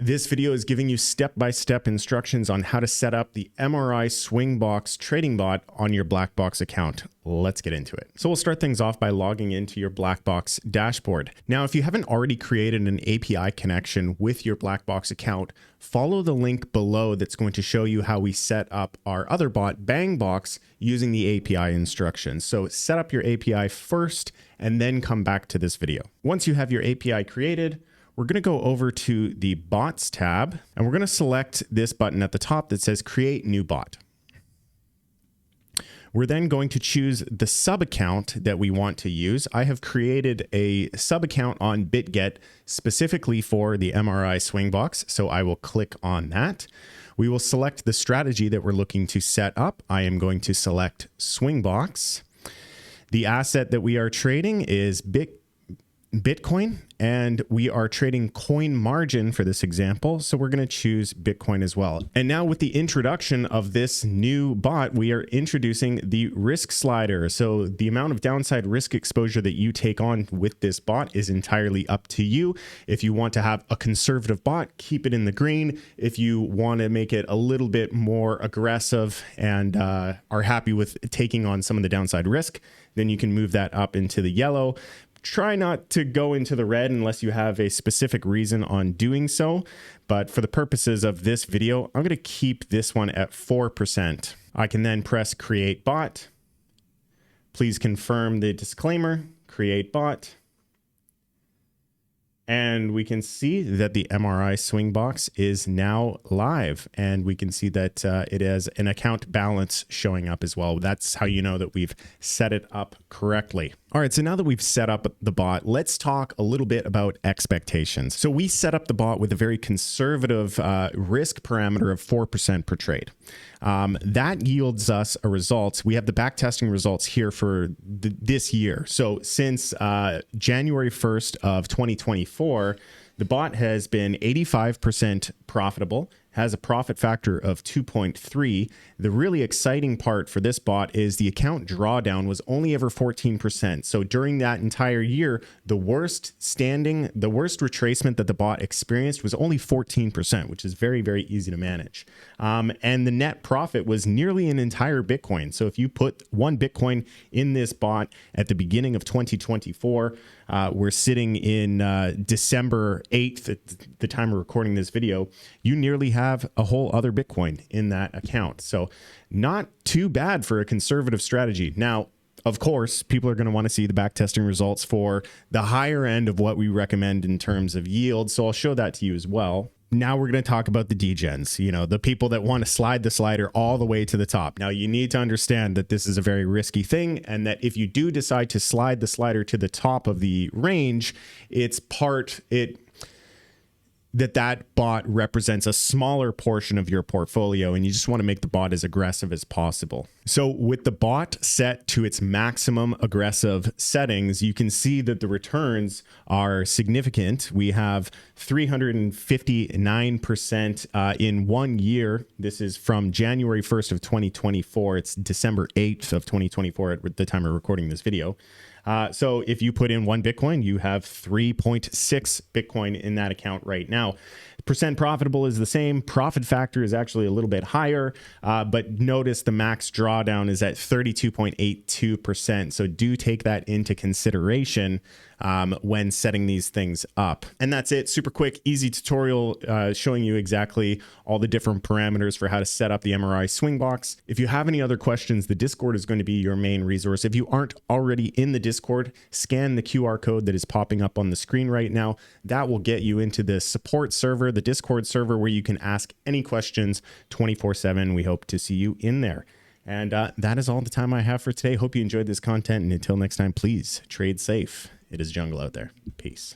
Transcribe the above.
This video is giving you step-by-step instructions on how to set up the MRI SwingBox trading bot on your Blackbox account. Let's get into it. So we'll start things off by logging into your Blackbox dashboard. Now, if you haven't already created an API connection with your Blackbox account, follow the link below that's going to show you how we set up our other bot, BangBox, using the API instructions. So set up your API first and then come back to this video. Once you have your API created, we're going to go over to the Bots tab, and we're going to select this button at the top that says Create New Bot. We're then going to choose the sub account that we want to use. I have created a sub account on BitGet specifically for the MRI SwingBox, so I will click on that. We will select the strategy that we're looking to set up. I am going to select SwingBox. The asset that we are trading is Bitcoin, and we are trading coin margin for this example, so we're going to choose Bitcoin as well. And now with the introduction of this new bot, we are introducing the risk slider. So the amount of downside risk exposure that you take on with this bot is entirely up to you. If you want to have a conservative bot, keep it in the green. If you want to make it a little bit more aggressive and are happy with taking on some of the downside risk, then you can move that up into the yellow. Try not to go into the red unless you have a specific reason on doing so. But for the purposes of this video, I'm going to keep this one at 4%. I can then press Create Bot. Please confirm the disclaimer, Create Bot. And we can see that the MRI SwingBox is now live, and we can see that it has an account balance showing up as well. That's how you know that we've set it up correctly. All right, so now that we've set up the bot, let's talk a little bit about expectations. So we set up the bot with a very conservative risk parameter of 4% per trade. That yields us a result. We have the backtesting results here for this year. So since January 1st of 2024, the bot has been 85% profitable, has a profit factor of 2.3. The really exciting part for this bot is the account drawdown was only ever 14%. So during that entire year, the worst retracement that the bot experienced was only 14%, which is very, very easy to manage. And the net profit was nearly an entire Bitcoin. So if you put one Bitcoin in this bot at the beginning of 2024, we're sitting in December 8th at the time of recording this video, you nearly have a whole other Bitcoin in that account. So not too bad for a conservative strategy. Now, of course, people are going to want to see the backtesting results for the higher end of what we recommend in terms of yield. So I'll show that to you as well. Now we're going to talk about the degens, the people that want to slide the slider all the way to the top. Now you need to understand that this is a very risky thing, and that if you do decide to slide the slider to the top of the range, that bot represents a smaller portion of your portfolio, and you just want to make the bot as aggressive as possible. So with the bot set to its maximum aggressive settings, you can see that the returns are significant. We have 359% in 1 year. This is from January 1st of 2024. It's December 8th of 2024 at the time of recording this video. So if you put in one Bitcoin, you have 3.6 Bitcoin in that account right now. Percent profitable is the same. Profit factor is actually a little bit higher, but notice the max drawdown is at 32.82%. So do take that into consideration when setting these things up. And that's it. Super quick, easy tutorial showing you exactly all the different parameters for how to set up the MRI SwingBox. If you have any other questions, the Discord is going to be your main resource. If you aren't already in the Discord, scan the QR code that is popping up on the screen right now. That will get you into the support server, the Discord server, where you can ask any questions 24/7. We hope to see you in there. And that is all the time I have for today. Hope you enjoyed this content. And until next time, please trade safe. It is jungle out there. Peace.